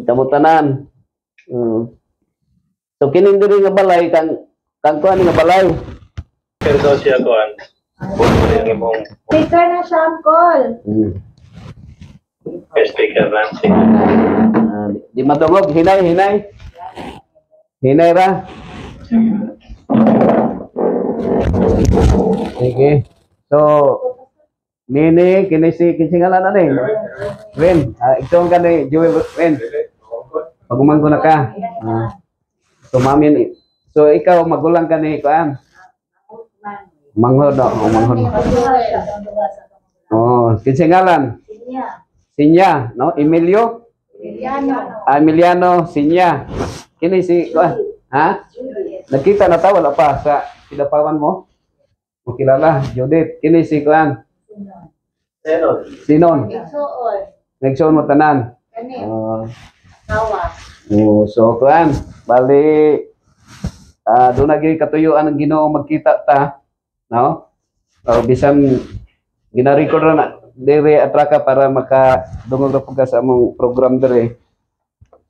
Kamo tanan. So kining diri nga balay kang kuan nga balay. Pero daw siya kuan. Yung imong Speaker na siya, Uncle. speaker na. Di madungog, hinay ra. Sige. So Nini, kisingalan na ni. Ren, ikaw ka ni Jewel Ren. Pagumang ko na ka. So mamin, so ikaw magulang ka ni kuan. Manghod no, manghod. Oh, kisingalan. Sinya, no? Emilio? Emiliano Sinya. Kini si kuan. Ha? Nakita na ta wala pa sa kidapawan mo? Mo kilala, Judith. Kini si kuan. Sinon. Nagsuon mo tanan. So kuan, bali doon na gyud katuyuan ang Ginoo magkita ta, no? Bisan gina-record na dire atraka para makadungog ra pud ka sa among program dire.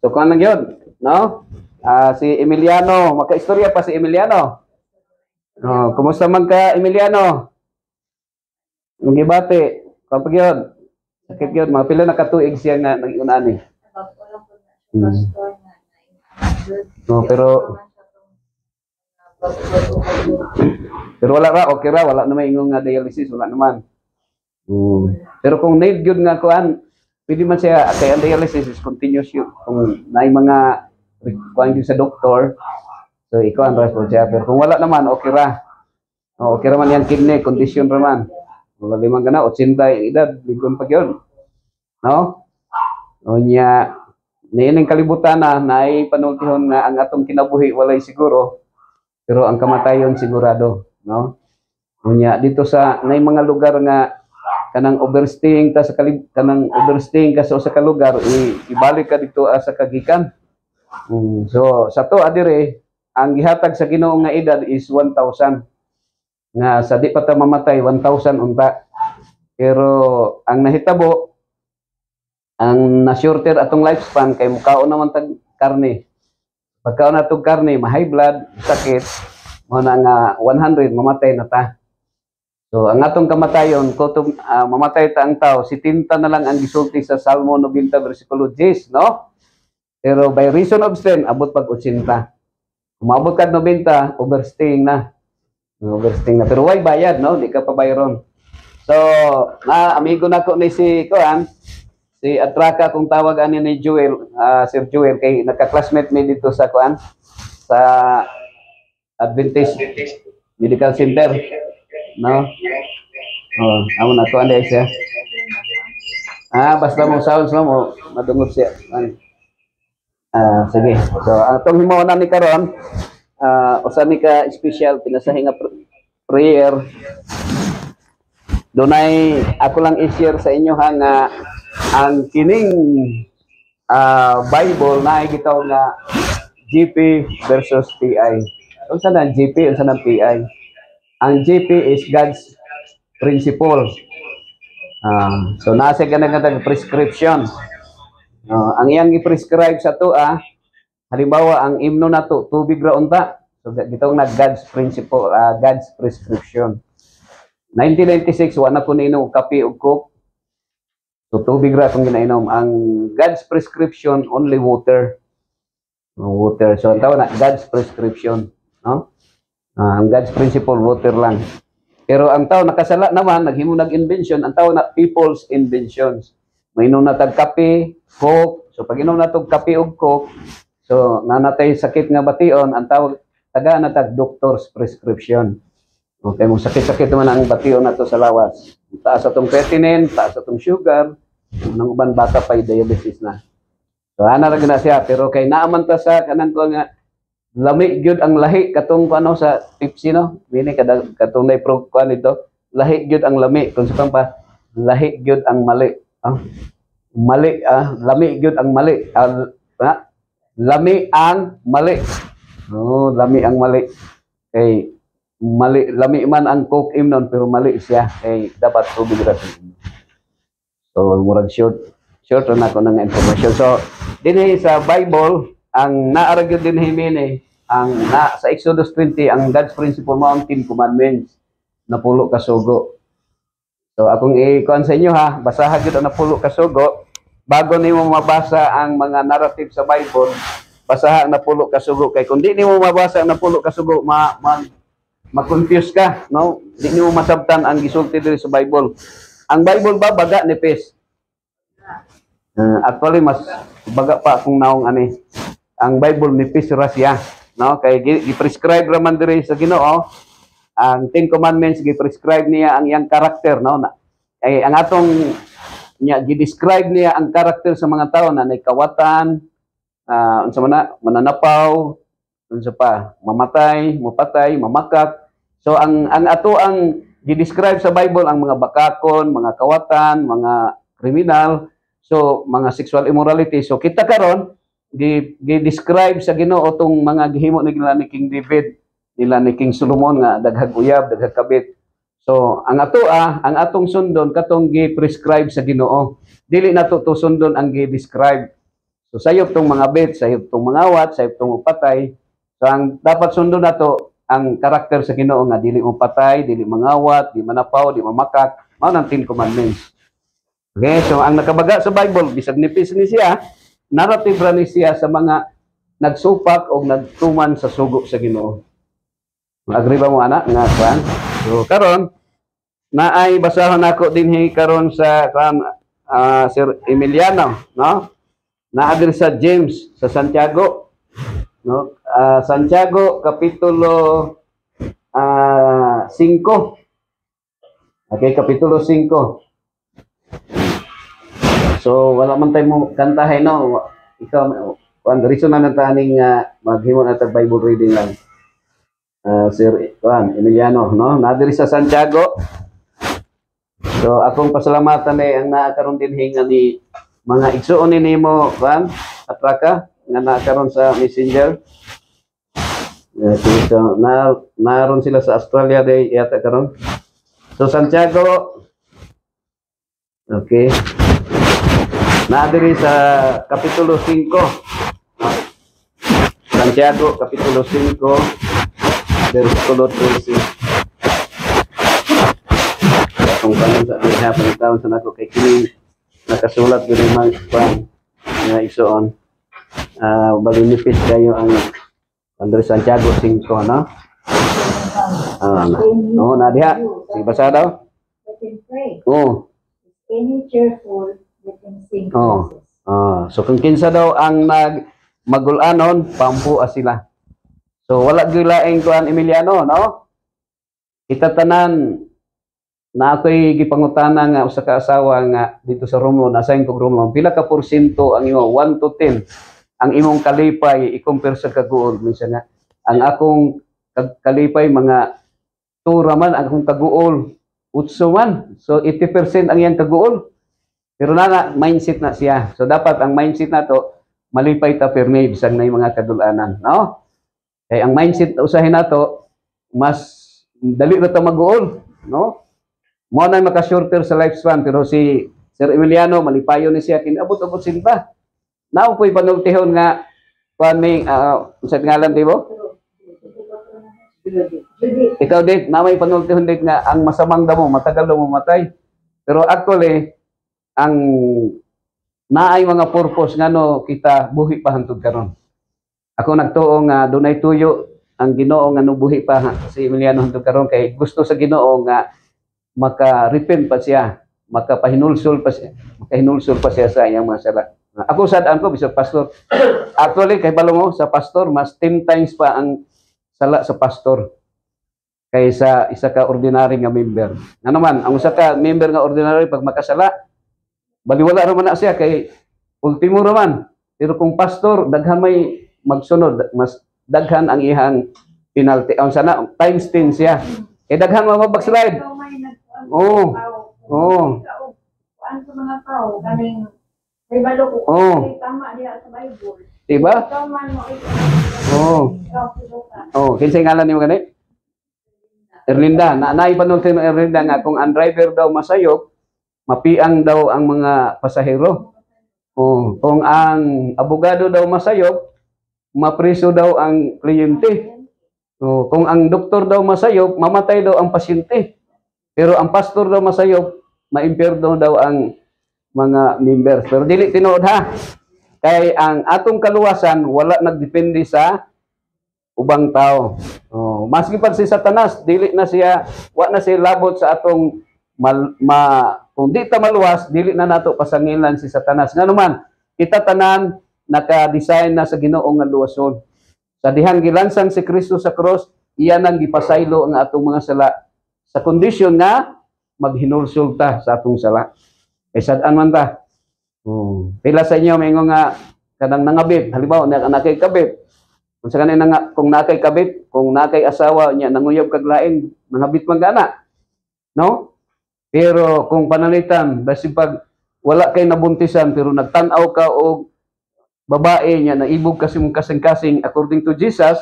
So kuan lang gyud, no? Si Emiliano, makaistorya pa si Emiliano. Kumusta man ka Emiliano? Ang gibati, kapag yun, sakit yun, mga pila na katuig siya nga nag-iunan eh. No, pero wala ra, okay ra, wala naman ingong nga dialysis, wala naman. Pero kung need yun nga kuan, pwede man siya, kaya ang dialysis is continuous yun. Kung na mga kuan yun sa doktor, so ikaw ang response siya. Pero kung wala naman, okay ra. Okay ra man yung kidney, condition ra man. Wala limang kana, 80 yung edad, ligon pa yun. No? O niya, niining kalibutan na ay panultihon na ang atong kinabuhi walay siguro, pero ang kamatayon sigurado. No? O niya, dito sa, na mga lugar nga, kanang overstaying ka sa kanang overstaying ka sa lugar, ibalik ka dito sa kagikan. So, sa to, adire, ang gihatag sa Ginoo nga edad is 1,000. Nga sa di pa ta mamatay 1,000 unta, pero ang nahitabo ang na-shorter atong lifespan kay mukaon naman tag karne, pagkaon natong karne ma-high blood, sakit mo na nga 100 mamatay na ta. So ang atong kamatayon kutob mamatay ta ang tao, 70 na lang ang gisulti sa Salmo 90 versikulo 10, no? Pero by reason of sin abot pag 80. Umabot kad 90 overstaying na. Overstaying na. Pero why bayad, no? Di ka pa bayron. So, amigo na ko ni si Kuan, si Atraka kung tawag ani ni Joel, Sir Joel, kay nagka-classmate mi dito sa Kuan, sa Adventist Medical Center. No? Amo na Kuan dahil siya. Basta mo sounds mo, madungog siya. Sige. So, atong himawanan ni karon, usa ni ka special pinasahi nga prayer. Dunay ako lang i-share sa inyo ha nga ang kining Bible na gitaw nga GP versus PI. Unsa na GP, unsa na PI? Ang GP is God's principle. So nasa ganang prescription. Ang iyang i-prescribe sa to halimbawa ang imno nato tubig ra unta. So gitong na God's principle, God's prescription. 1996 wa na ko niinom kape ug coke. So tubig ra akong ginainom. Ang God's prescription only water. Water. So ang tawag na God's prescription, no? Ang God's principle water lang. Pero ang tao nakasala naman naghimo nag-invention, ang tao na people's inventions. Mainom na tag kape, coke. So pag inom na tog kape ug coke, so nanatay sakit nga bation, ang tawag taga na tag doctor's prescription. Okay, mo sakit-sakit naman ang bation nato sa lawas. Taas atong creatinine, taas atong sugar, nang uban bata pa diabetes na. So ana ra gina siya, pero kay naaman ta sa kanang ko nga lami gyud ang lahi katong ano sa Pepsi, no? Bini katong nay pro kuan ito, lahi gyud ang lami kung sa pa lahi gyud ang mali. Mali lami gyud ang mali. Lami ang mali. Lami ang mali. Kay mali, lami man ang coke imnon pero mali siya kay dapat tubig ra. So murag short na ako ng information. So, dinhi sa Bible, ang naaragyo din himini, ang sa Exodus 20, ang God's principle mo ang 10 commandments na pulo ka sugo. So, akong ikuan sa inyo ha, basahan gyud ang napulo ka sugo bago nimo mabasa ang mga narrative sa Bible. Basahan ang napulo ka sugo kay kung di nimo mabasa ang napulo ka sugo, ma-confuse ka, no? Di nimo masabtan ang gisulti diri sa Bible. Ang Bible ba baga nipis? Actually mas baga pa akong naong ani. Ang Bible nipis ra siya, no? Kay gi-prescribe ra man diri sa Ginoo ang 10 commandments, gi-prescribe niya ang iyang karakter, no? Ay ang atong niya gi-describe niya ang karakter sa mga tao na nay kawatan, unsa man na mananapaw, unsa pa, mamatay, mupatay, mamakak. So ang ato ang gi-describe sa Bible ang mga bakakon, mga kawatan, mga kriminal, so mga sexual immorality. So kita karon gi-describe sa Ginoo tong mga gihimo nila ni King David, nila ni King Solomon nga daghag uyab, daghag kabit. So ang atong sundon katong gi-prescribe sa Ginoo. Dili nato to sundon ang gi-describe. So sayop tong mga bit, sayop tong mga awat, sayop tong upatay. So ang dapat sundon nato ang karakter sa Ginoo nga dili upatay, dili mangawat, di manapaw, di mamakak, mao nang 10 commandments. Okay, so ang nakabaga sa Bible bisag nipis ni siya, narrative ra ni siya sa mga nagsupak o nagtuman sa sugo sa Ginoo. Agree ba mo ana nga kuan? So karon naay basahon nako dinhi karon sa kuan Sir Emiliano, no? Naa diri sa James sa Santiago, no? Santiago kapitulo 5. Okay, kapitulo 5. So wala man tay mo kantahay, no? Ikaw kuan reason na taning maghimo na tag Bible reading lang. Sir Juan Emiliano, no? Nadiri sa Santiago. So akong pasalamatan ay ang naakaroon din hinga ni mga igsuon ni nimo Juan Atraka nga naakaroon sa Messenger. So naroon sila sa Australia day yata karon. So Santiago. Okay. Nadiri sa kapitulo 5. Santiago kapitulo 5. Versikulo 13. Kung kanon sa ihapon taon sa nako kay kini nakasulat diri man pan nga igsoon. Balinipis kayo ang Andre Santiago 5, no? No, na diha. Sige basa daw. Let him pray. Oh. Any cheerful, let him sing Oh. praises. So kung kinsa daw ang magulanon, pampua sila. So wala gyud laing kuan Emiliano, no? Kita tanan na ako'y gipangutana nga usa ka asawa nga dito sa Romlo, nasayin kog Romlo, pila ka porsyento ang imo 1 to 10 ang imong kalipay i-compare sa kaguol. Minsan nga ang akong kalipay mga 2 raman, ang akong kaguol 8 man. So 80% ang iyang kaguol. Pero na mindset na siya. So dapat ang mindset nato malipay ta permi bisag na yung mga kadulanan, no? Kaya ang mindset usahin nato mas dali ra ta maguol, no? Mo na maka-shorter sa lifespan, pero si Sir Emiliano malipayo ni siya kinabot-abot sinta. Nao po'y panultihon nga kuaning sa ngalan di mo? Ikaw dit na may panultihon dit nga ang masamang damo matagal daw mamatay. Pero actually ang naay mga purpose ngano kita buhi pa hangtod karon. Ako nagtuo nga dunay tuyo ang Ginoo nga nubuhi pa si Emiliano hangtod karon kay gusto sa Ginoo nga maka-repent pa siya, makapahinulsol pa siya sa iyang mga sala. Ako sadaan ko bisag pastor. Actually kay balungo sa pastor mas 10 times pa ang sala sa pastor kaysa isa ka ordinary nga member. Ano man, ang isa ka member nga ordinary pag makasala, baliwala ra man na siya kay ultimo ra man. Pero kung pastor daghan may magsunod, mas daghan ang ihang penalty. Ang sana times 10 siya. Kay daghan mo mag-backslide. Oo. Oo. Kuan sa mga tao kaning may balo ko tama diha sa Bible. Diba? Ikaw man mo Oo. Oh, kinsay ngalan nimo gani? Erlinda. Naay panulti ng Erlinda nga kung ang driver daw masayop, mapiang daw ang mga pasahero. Kung ang abogado daw masayop, mapriso daw ang kliyente. Kung ang doktor daw masayop, mamatay daw ang pasyente. Pero ang pastor daw masayop, maimpyerno daw ang mga members. Pero dili tinuod ha. Kay ang atong kaluwasan wala nagdepende sa ubang tao. Maski pa si Satanas, dili na siya, wa na siya labot sa atong kung di ta maluwas, dili na nato pasangilan si Satanas. Nga naman, kita tanan naka-design na sa Ginoo nga luwason. Sa dihang gilansang si Kristo sa cross, iya nang gipasaylo ang atong mga sala sa kondisyon nga maghinulsol ta sa atong sala. Kay sad-an man ta. Pila sa inyo may nga kanang nangabit, halimbawa nakay kabit. Kung sa kanina nga kung nakay kabit, kung nakay asawa niya nanguyab kag lain, nangabit man gana. No? Pero kung panalitan, basi pag wala kay nabuntisan pero nagtan-aw ka og babae niya naibog kasi mong kasing-kasing according to Jesus,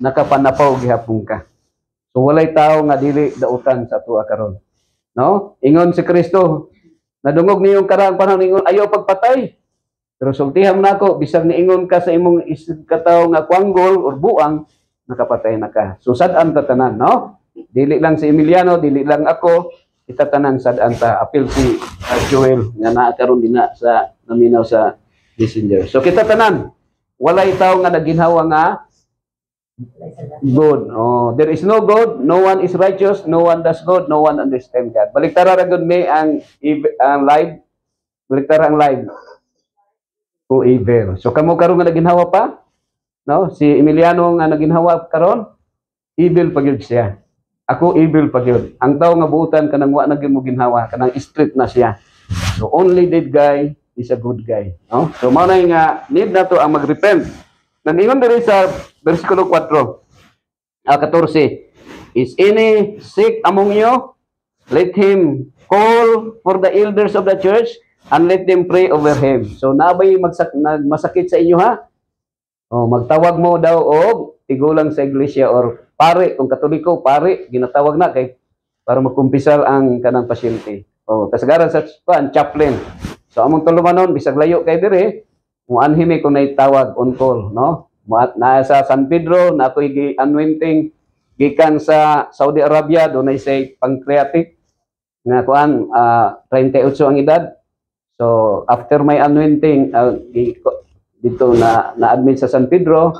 nakapanapaw gihapon ka. So walay tao nga dili dautan sa tuwa karon. No? Ingon si Kristo, nadungog niyong karaang panahon ingon ayaw pagpatay. Pero sultihan na ako, bisag niingon ka sa imong kataw nga kwanggol or buang, nakapatay na ka. So sad-an ta tanan, no? Dili lang si Emiliano, dili lang ako, kita tanan sad-an ta. Apil si Joel nga naa karon dina sa naminaw sa Messenger. So kita tanan, walay tao nga naginhawa nga good. There is no God, no one is righteous, no one does good, no one understands God. Baliktara ra gud may ang live. Baliktara ang live. O evil. So kamo karon nga naginhawa pa? No, si Emiliano nga naginhawa karon, evil pa gyud siya. Ako evil pa gyud. Ang tao nga buutan kanang wa na gyud mo ginhawa, kanang street na siya. So only that guy is a good guy. No? So mao na nga need na to ang magrepent. Nag-ingon diri sa bersikulo 14. 14. Is any sick among you? Let him call for the elders of the church and let them pray over him. So nabay masakit sa inyo ha? Magtawag mo daw og tigulang sa iglesia or pare, kung Katoliko, pare, ginatawag na kay para magkumpisal ang kanang pasyente. Kasagaran sa chaplain. So among tulumanon bisag layo kay dire, mo anhime kung naitawag on call, no? Na sa San Pedro na ako'y gi-anointing gikan sa Saudi Arabia, doon ay say pancreatic nga kuan 38 ang edad. So after my anointing dito na-admit sa San Pedro,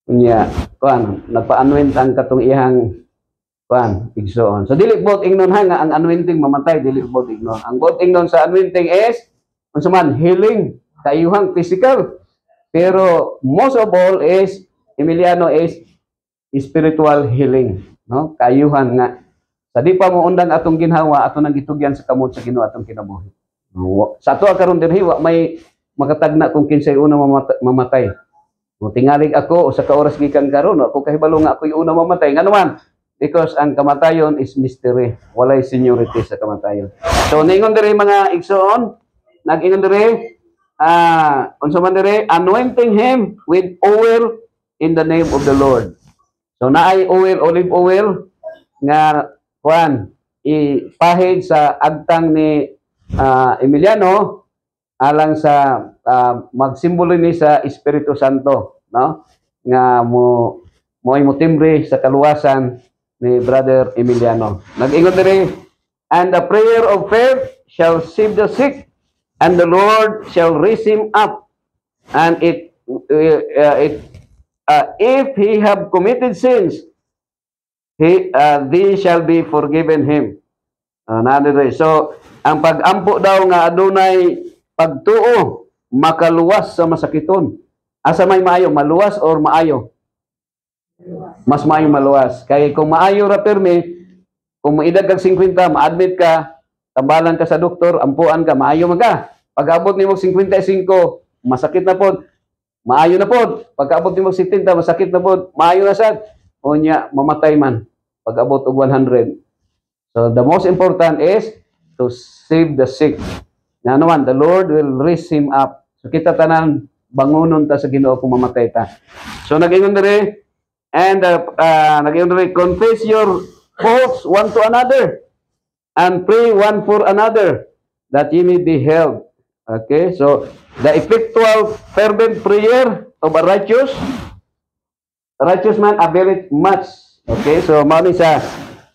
kunya kuan nagpa-anoint ang katong ihang kuan igsoon. So dili bot ingnon ha nga ang anointing mamatay, dili bot ingnon. Ang bot ingnon sa anointing is unsa man healing kayuhang physical. Pero most of all is Emiliano is spiritual healing, no? Kayuhan nga sa di pa mo undang atong ginhawa ato nang gitugyan sa kamot sa Ginoo atong kinabuhi. Sa ato karon dinhi wa may makatagna kung kinsay una mamatay. Tingalig ako sa kaoras gikan karon ako kahibalo nga ako una mamatay. Nga naman because ang kamatayon is mystery. Walay seniority sa kamatayon. So ningon diri mga igsoon, nag-ingon diri unsa man diri anointing him with oil in the name of the Lord. So naay oil, olive oil nga kuan ipahid sa agtang ni Emiliano alang sa magsimbolo ni sa Espiritu Santo, no? Nga mo timbre sa kaluwasan ni Brother Emiliano. Nag-ingon diri, and the prayer of faith shall save the sick, and the Lord shall raise him up, and if he have committed sins, they shall be forgiven him. So ang pag-ampo daw nga adunay pagtuo makaluwas sa masakiton. Asa may maayo, maluwas or maayo? Mas maayo maluwas. Kay kung maayo ra permi, kung maedad kag 50, ma-admit ka, tambalan ka sa doktor, ampuan ka, maayo man ka. Pag-abot nimo 55, masakit na pod. Maayo na pod. Pag-abot nimo 70, masakit na pod. Maayo na sad. Unya mamatay man pag-abot og 100. So the most important is to save the sick. Nga naman, the Lord will raise him up. So kita tanan bangunon ta sa Ginoo kung mamatay ta. So nag-ingon diri and nag-ingon diri, confess your faults one to another and pray one for another that ye may be healed. Okay, so the effectual fervent prayer of a righteous man availeth much. Okay, so mao ni sa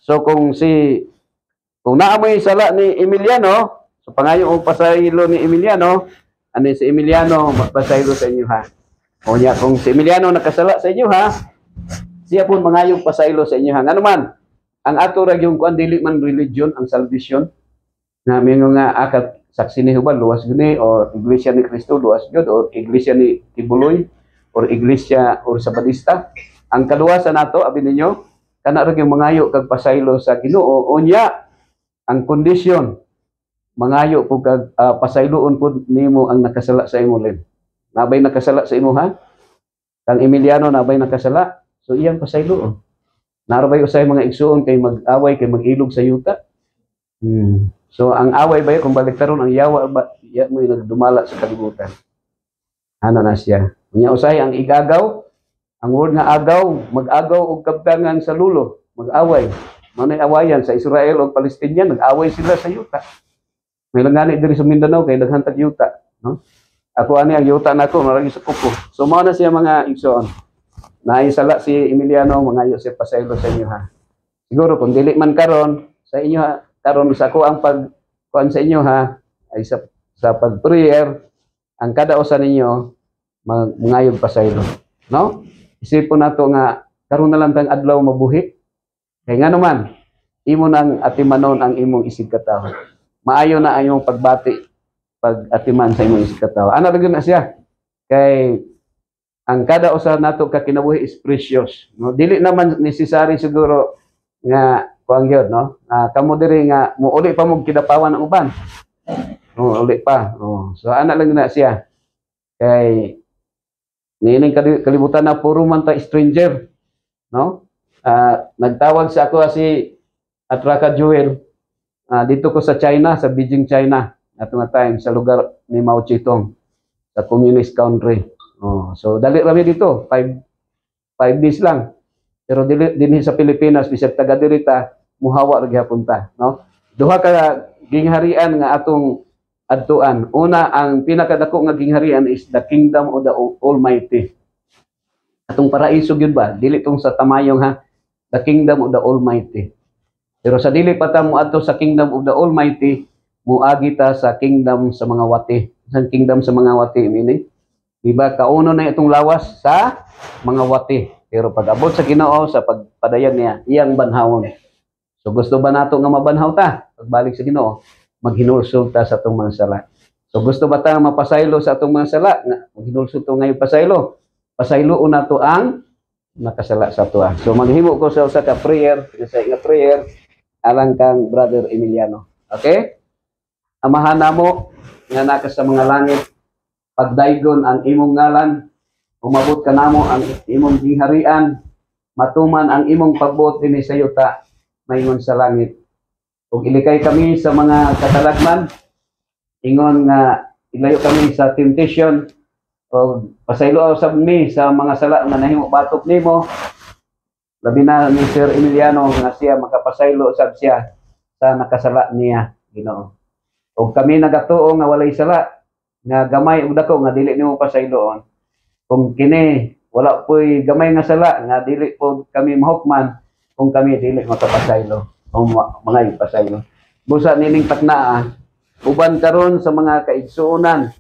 so kung naamoy sala ni Emiliano, so pangayo og pasaylo ni Emiliano, ani si Emiliano magpasaylo sa inyo ha. O niya kung si Emiliano nakasala sa inyo ha, siya pun mangayong pasaylo sa inyo ha. Ngano man ang ato ra yung kuan dili man religion ang salvation. Na mingo nga akat saksi ni Jehovah luwas gani or iglesia ni Cristo luwas gyud or iglesia ni Tibuloy or iglesia or Sabadista. Ang kaluwasan nato abi ninyo kana ra yung mangayo kag pasaylo sa Ginoo unya ang kondisyon mangayo po kag pasayloon po nimo ang nakasala sa imo len. Nabay nakasala sa imo ha? Kang Emiliano nabay nakasala. So iyang pasayloon. Narabay usay mga igsuon kay mag-away kay mag-ilog sa yuta. So ang away ba kung baliktaron ang yawa ba iya mo nagdumala sa kalibutan. Ano na siya? Unya usay ang igagaw, ang word nga agaw, mag-agaw og kabtangan sa lulo, mag-away. Manay awayan sa Israel o Palestina, nag-away sila sa yuta. May langani diri sa Mindanao kay daghang tag yuta, no? Ako ani ang yuta nako maragi sa kuko. So mao na siya mga igsoon. Naisala si Emiliano mangayo siya pasaylo sa inyo ha. Siguro kung dili man karon sa inyo ha, karon sa ako ang pagkuan sa inyo ha ay sa pag-prayer ang kada usa ninyo mangayog pasaylo, no? Isipon nato nga karon na lang tang adlaw mabuhi. Kay ngano man imo nang atimanon ang imong isig katawo. Maayo na ang imong pagbati pag atiman sa imong isig katawo. Ana ra na siya. Kay ang kada usa nato ka kinabuhi is precious, no? Dili naman necessary siguro nga kuang gyud, no? Kamo diri nga muuli pa mo kidapawan ang uban. Uli pa. So ana lang na siya. Kay nining kalibutan na puro man ta stranger, no? Nagtawag sa ako si Atraka Joel dito ko sa China, sa Beijing, China at nga time sa lugar ni Mao Zedong sa communist country. So dali rami dito 5 days lang. Pero dinhi sa Pilipinas bisag taga dirita muhawa ra gyapon ta, no? Duha ka gingharian nga atong adtuan. Una, ang pinakadako nga gingharian is the kingdom of the Almighty. Atong paraiso gyud ba? Dili tong sa tamayong ha. The kingdom of the Almighty. Pero sa dili pa ta mo adto sa kingdom of the Almighty, muagi ta sa kingdom sa mga wati. Sa kingdom sa mga wati meaning diba kauno na itong lawas sa mga wati. Pero pag abot sa Ginoo sa pagpadayon niya, iyang banhawon. So gusto ba nato nga mabanhaw ta? Pagbalik sa Ginoo, maghinulsol ta sa atong mga sala. So gusto ba ta mapasaylo sa atong mga sala? Maghinulsol to ngayon pasaylo. Pasayloon nato ang nakasala sa tuwa. So maghimo ko sa usa ka prayer, sa nga prayer alang kang Brother Emiliano. Okay? Amahan namo nga naka sa mga langit, pagdaygon ang imong ngalan, umabot ka namo ang imong gingharian, matuman ang imong pagbuot dinhi sa yuta, maingon sa langit. Ug ilikay kami sa mga katalagman, ingon nga ilayo kami sa temptation, o pasaylo usab mi sa mga sala nga nahimo batok nimo. Labi na ni Sir Emiliano nga siya makapasaylo usab siya sa nakasala niya, Ginoo. Ug kami nagatuo nga walay sala, nga gamay ug dako nga dili nimo pasayloon. Kung kini wala po'y gamay nga sala nga dili po kami mahukman kung kami dili makapasaylo o mga ipasaylo. Busa nining taknaa, uban karon sa mga kaigsuonan,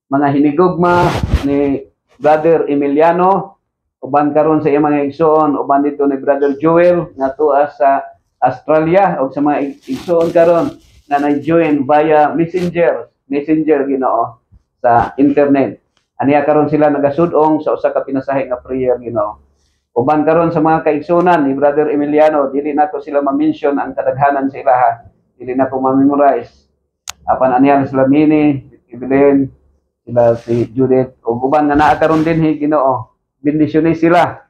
mga hinigugma ni Brother Emiliano, uban karon sa iyang mga igsuon, uban dito ni Brother Joel nga tuwa sa Australia, o sa mga igsuon karon nga na-join via Messenger Ginoo sa internet. Aniya karon sila nagasudong sa usa ka pinasahi nga prayer, Ginoo. Uban karon sa mga kaigsuonan ni Brother Emiliano, dili nato sila ma-mention ang kadaghanan sa ilaha, dili na ko ma-memorize. Apan aniya sila Mini, Evelyn, sila si Judith, ug uban nga naa karon dinhi, Ginoo. Bendisyon sila.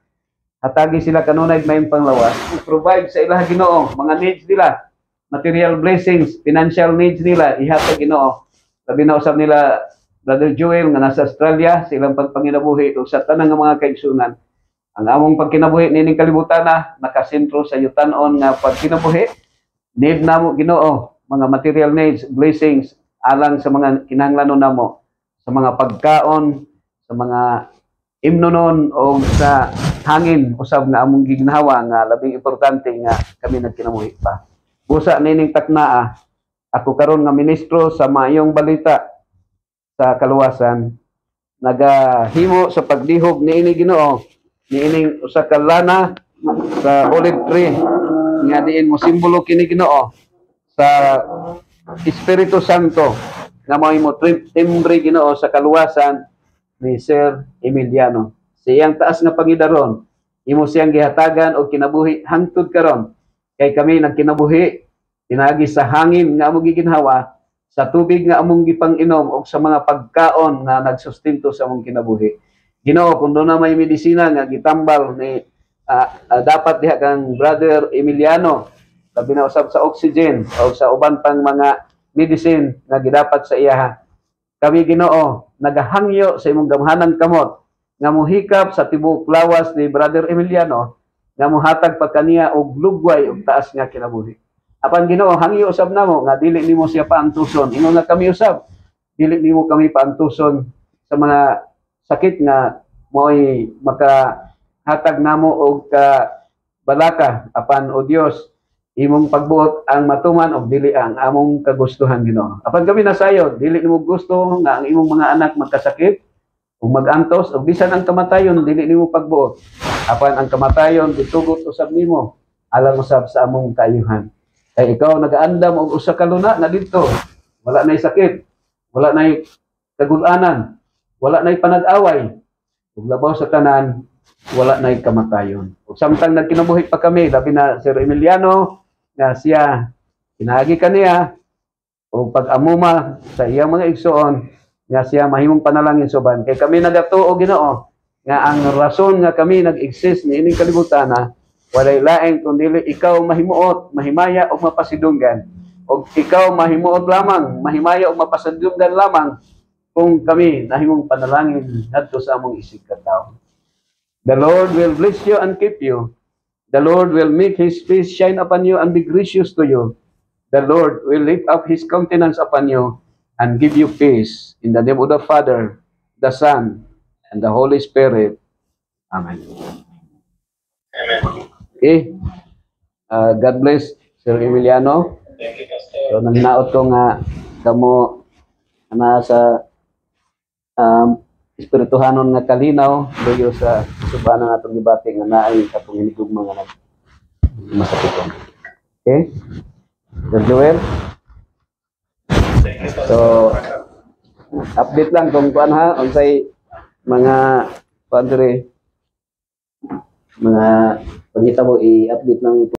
Hatagi sila kanunay may panglawas. Provide sa ilaha, Ginoo, mga needs nila, material blessings, financial needs nila, ihatag, Ginoo. Labi na usab nila Brother Joel nga nasa Australia, silang pagpanginabuhi ug sa tanang nga mga kaigsunan. Ang among pagkinabuhi nining kalibutan na nakasentro sa yutan-on nga pagkinabuhi. Need namo, Ginoo, mga material needs, blessings, alang sa mga kinahanglanon namo, sa mga pagkaon, sa mga imnonon o sa hangin usab nga among giginhawa nga labing importante nga kami nagkinabuhi pa. Busa nining taknaa ako karon nga ministro sa maayong balita sa kaluwasan, nagahimo sa pagdihog niini Ginoo niining usa ka lana sa olive tree nga diin mo simbolo kini Ginoo sa Espiritu Santo nga mahimo timbre Ginoo sa kaluwasan ni Sir Emiliano. Siyang taas nga pangidaron, imo siyang gihatagan og kinabuhi hangtod karon. Kay kami nagkinabuhi pinagi sa hangin nga among giginhawa, sa tubig nga among gipang-inom og sa mga pagkaon nga nagsustento sa among kinabuhi. Ginoo, kung doon na may medisina nga gitambal ni dapat diha kang Brother Emiliano, labi na usab sa oxygen o sa uban pang mga medicine nga gidapat sa iya. Kami Ginoo, nagahangyo sa imong gamhanang kamot nga mohikap sa tibuok lawas ni Brother Emiliano nga mohatag pa kaniya og lugway og taas nga kinabuhi. Apan Ginoo, hangyo usab namo nga dili nimo siya paantuson. Ingon nga kami usab, dili nimo kami paantuson sa mga sakit nga mo'y makahatag namo og balaka. Apan o Dios, imong pagbuot ang matuman og dili ang among kagustuhan Ginoo. Apan kami nasayod, dili nimo gusto nga ang imong mga anak magkasakit ug magantos ug bisan ang kamatayon dili nimo pagbuot. Apan ang kamatayon gitugot usab nimo alang usab sa among kaayuhan. Kay ikaw nagaandam og usa ka luna nga didto, wala nay sakit, wala nay kagul-anan, wala nay panag-away, ug labaw sa tanan wala nay kamatayon. Ug samtang nagkinabuhi pa kami, labi na Sir Emiliano nga siya pinaagi kaniya o pag-amuma sa iyang mga igsoon nga siya mahimong panalangin suban. Kay kami nagatuo Ginoo nga ang rason nga kami nag-exist ni ining kalibutan walay lain kundi ikaw mahimuot, mahimaya o mapasidunggan. O ikaw mahimuot lamang, mahimaya o mapasidunggan lamang kung kami nahimong panalangin ngadto sa among isig katawo. The Lord will bless you and keep you. The Lord will make His face shine upon you and be gracious to you. The Lord will lift up His countenance upon you and give you peace. In the name of the Father, the Son, and the Holy Spirit. Amen. Amen. Okay. God bless Sir Emiliano. Thank you, Pastor. So, nangnaot ko nga kamo na sa espirituhanon nga kalinaw doyo sa subanan natong gibati nga naay katong hinigugma nga masakit. Okay? Sir Joel. Thank you, Pastor. So, update lang kung kuan ha, unsay mga kuan dire mga pangita mo i-update lang ito.